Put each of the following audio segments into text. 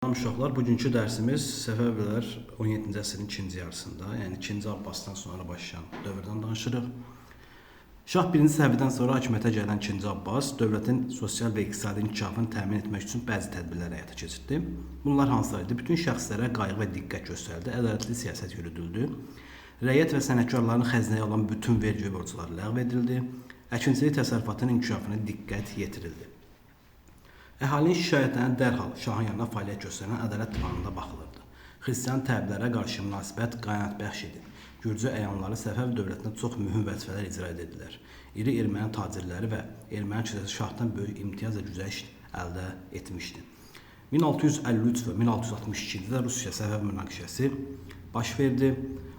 Salam uşaqlar, bugünkü dərsimiz Səfəvilər 17-ci əsrin ikinci yarısında, yəni 2-ci Abbasdan sonra başlayan dövrdən danışırıq. Şah 1-ci Səfidən sonra hakimiyyətə gələn 2-ci Abbas dövlətin sosial və iqtisadi inkişafını təmin etmək üçün bəzi tədbirlər həyata keçirdi. Bunlar hansılar idi? Bütün şəxslərə qayğı və diqqət göstərildi, ədalətli siyasət yürüdüldü. Rəiyyət və sənətkarların xəzinəyə olan bütün vergi və borcları ləğv edildi. Əkinçilik təsərrüfatının inkişafına diqqət yetirildi. Əhalinin şikayətlərinə dərhal şahın yanına fəaliyyət göstərən ədalət divanında baxılırdı. Xristian təblərə qarşı münasibət qaynaqbəxş idi. Gürcü əyanları Səfəv dövlətinə çox mühüm vəzifələr icra edirlər. İri erməni tacirləri və erməni kilsəsi şahdan böyük imtiyaz və güzəşt əldə etmişdi. 1653 və 1662-ci ildə Rusiya Səfəv münaqişəsi baş verdi.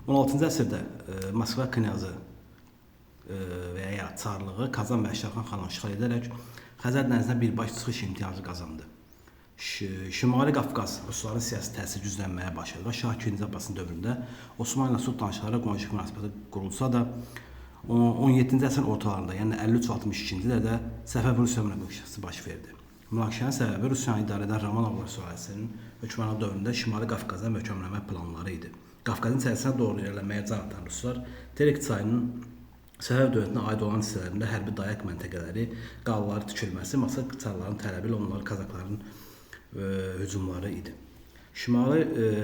16-cı əsrdə Moskva knyazı və ya çarlığı Kazan və Əşrəfxan xanı işğal edərək Xəzər dənizinə birbaş çıxış imtiyazı qazandı. Şimali Qafqaz Rusların siyasi təsiri güclənməyə başladı və Şah 2-ci Abbasın dövründə Osmanlı ilə sultanlıqlara qonşuluq münasibəti qurulsa da 17-ci əsrin ortalarında, yəni 53-62-ci illərdə Səfəv Rusiya münaqişəsi baş verdi. Münaqişənin səbəbi Rusiyanı idarə edən Romanovlar sülaləsinin hökmranlığı dövründə Şimali Qafqaza möhkəmlənmə planları idi. Qafqazın içərisinə doğru irəliləməyə can atan Ruslar Terek çayının Səfəv dövlətinə aid olan hissələrində hərbi dayaq məntəqələri, qalları tikilməsi, maksat çarların tələbi ilə onların Kazakların hücumları idi. Şimali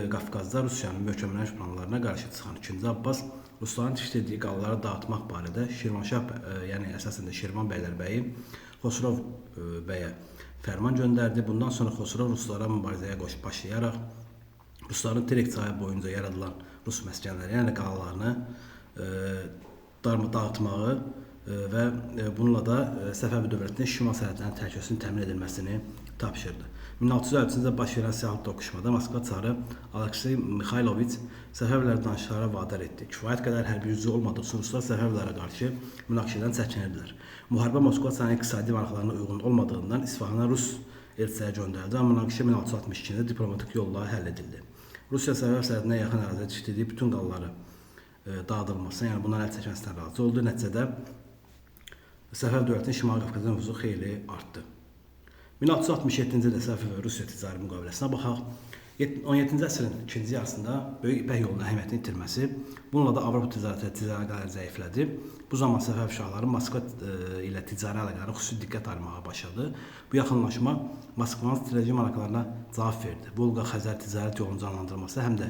Qafqazda Rusiyanın möhkəmlənmiş planlarına qarşı çıxan 2-ci Abbas Rusların tikdirdiyi qalları dağıtmaq barədə Şirvanşah, yəni əsasən də Şirvan bəylərbəyi Xosrov bəyə fərman göndərdi. Bundan sonra Xosrov Ruslara mübarizəyə başlayaraq Rusların Terek çayı boyunca yaradılan Rus məskənləri, yəni qalalarını dağıtmağı və bununla da Səfəvi dövlətinin şimal sərhədlərinin təhlükəsizliyinin təmin edilməsini tapşırdı. 1653-cü ildə baş verən silahlı toqquşmada Moskva çarı Aleksey Mixayloviç Səfəvilər danışıqlara vadar etdi. Kifayət qədər hərbi gücü olmadığı üçün Ruslar Səfəvlərə qarşı münaqişədən çəkinirdilər. Müharibə Moskva çarının iqtisadi maraqlarına uyğun olmadığından İsfahana Rus elçiləri göndərildi, amma münaqişə 1662-ci ildə diplomatik yolla həll edildi. Rusiya Səfəv sərhədinə yaxın ərazidə tikdirdiyi bütün qalları dağıdılmasına, yəni bundan əl çəkməsindən razı oldu. Nəticədə Səfəv dövlətinin Şimali Qafqazda nüfuzu xeyli artdı. 1667-ci ildə Səfəv və Rusiya ticari müqaviləsinə baxaq. 17-ci əsrin ikinci yarısında Böyük İpək yolunun əhəmiyyətini itirməsi, bununla da Avropa ticarəti zəiflədi. Bu zaman Səfəv şahları Moskva ilə ticari əlaqələrə xüsusi diqqət ayırmağa başladı. Bu yaxınlaşma Moskvanın strateji maraqlarına cavab verdi. Volqa-Xəzər ticarət yolunun canlandırılması həm də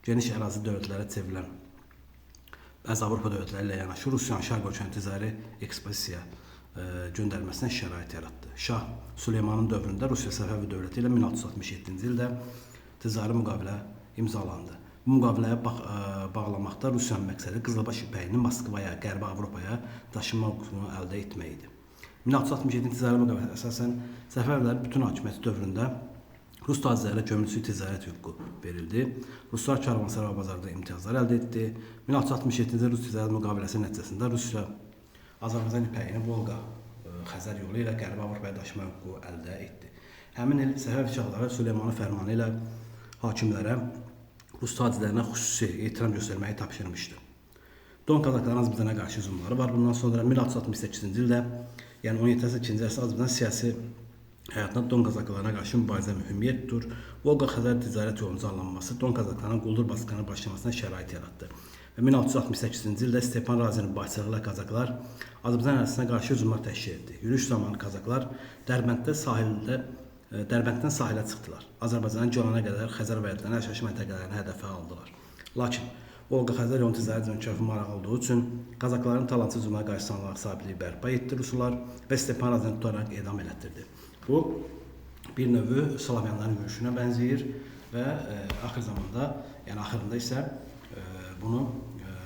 geniş ərazi dövlətlərə çevrilən bəzi Avropa dövlətləri ilə yanaşı Rusiyanın şərq ölkənin ticari ekspozisiya göndərməsinə şərait yaratdı. Şah Süleymanın dövründə Rusiya Səfəvi dövləti ilə 1667-ci ildə ticari müqavilə imzalandı. Bu müqaviləyə bağlamaqda Rusiyanın məqsədi Qızılbaş ipəyini Moskvaya, Qərbi Avropaya daşıma hüququnu əldə etmək idi. 1667-ci ticari müqavilə əsasən Səfəvlərin bütün hakimiyyəti dövründə Rus tacirlərə gömrüksüz ticarət hüququ verildi. Ruslar karvansara və bazarda imtiyazlar əldə etdi. 1667-ci Rus ticarət müqaviləsi nəticəsində Rusiya Azərbaycan ipəyini Volqa Xəzər yolu ilə Qərbi Avropaya daşıma hüququ əldə etdi. Həmin il Səfəv şahları Süleymanın fərmanı ilə hakimlərə Rus tacirlərinə xüsusi ehtiram göstərməyi tapşırmışdı. Don Kazakların Azərbaycana qarşı hücumları var. Bundan sonra 1668-ci ildə, yəni 17-ci əsrdə Azərbaycan siyasi həyatında Don Kazaklarına qarşı mübarizə mühümmiyyət tutur. Volqa Xəzər ticarət yolunun canlanması Don Kazaklarının quldur basqınına başlamasına şərait yaratdı. Və 1668-ci ildə Stepan Razinin başçılığı ilə Kazaklar Azərbaycan ərazisinə qarşı hücumlar təşkil etdi. Yürüyüş zamanı Kazaklar Dərbənddən sahilə çıxdılar. Azərbaycanın cənubuna qədər Xəzər vəlayətlərinin yaşayış məntəqələrini hədəfə aldılar. Lakin Volqa Xəzər yolunun ticarət inkişafı maraq olduğu üçün Kazakların talansız hücumuna qarşı sanılaraq sabitliyi bərpa etdi Ruslar və Stepan Razini tutaraq edam elətdirdi. Bu bir növü Slavyanların yürüyüşünə bənzəyir və axır zamanda, yəni axırında isə bunu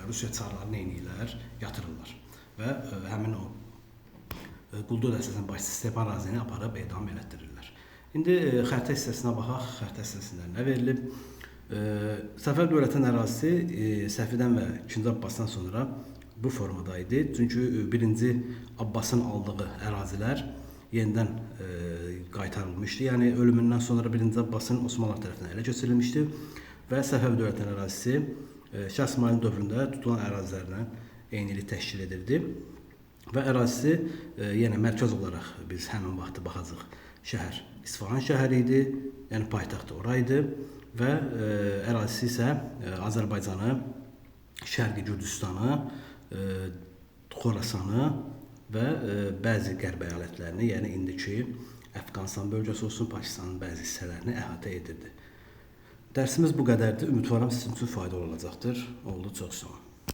Rusiya çarları neynirlər, yatırırlar və həmin o quldur dəstəsinin başçısı Stepan Razini aparıb edam elətdirirlər. İndi xəritə hissəsinə baxaq, xəritə hissəsində nə verilib? Səfəv dövlətinin ərazisi Səfidən və 2-ci Abbasdan sonra bu formada idi. Çünki 1-ci Abbasın aldığı ərazilər yenidən qaytarılmışdı. Yəni ölümündən sonra 1-ci Abbasın Osmanlılar tərəfindən ələ keçirilmişdi və Səfəv dövlətinin ərazisi Şah İsmayılın dövründə tutulan ərazilərlə eynilik təşkil edirdi və ərazisi yenə mərkəz olaraq biz həmin vaxtı baxacağıq. şəhər İsfahan şəhəri idi, yəni paytaxt ora idi və ərazisi isə Azərbaycanı, Şərqi Gürcüstanı, Xorasanı və bəzi qərb əyalətlərini, yəni indiki Əfqanistan bölgəsi olsun, Pakistanın bəzi hissələrini əhatə edirdi. Dərsimiz bu qədərdir. Ümidvaram sizin üçün faydalı olacaqdır. Oldu, çox sağ olun.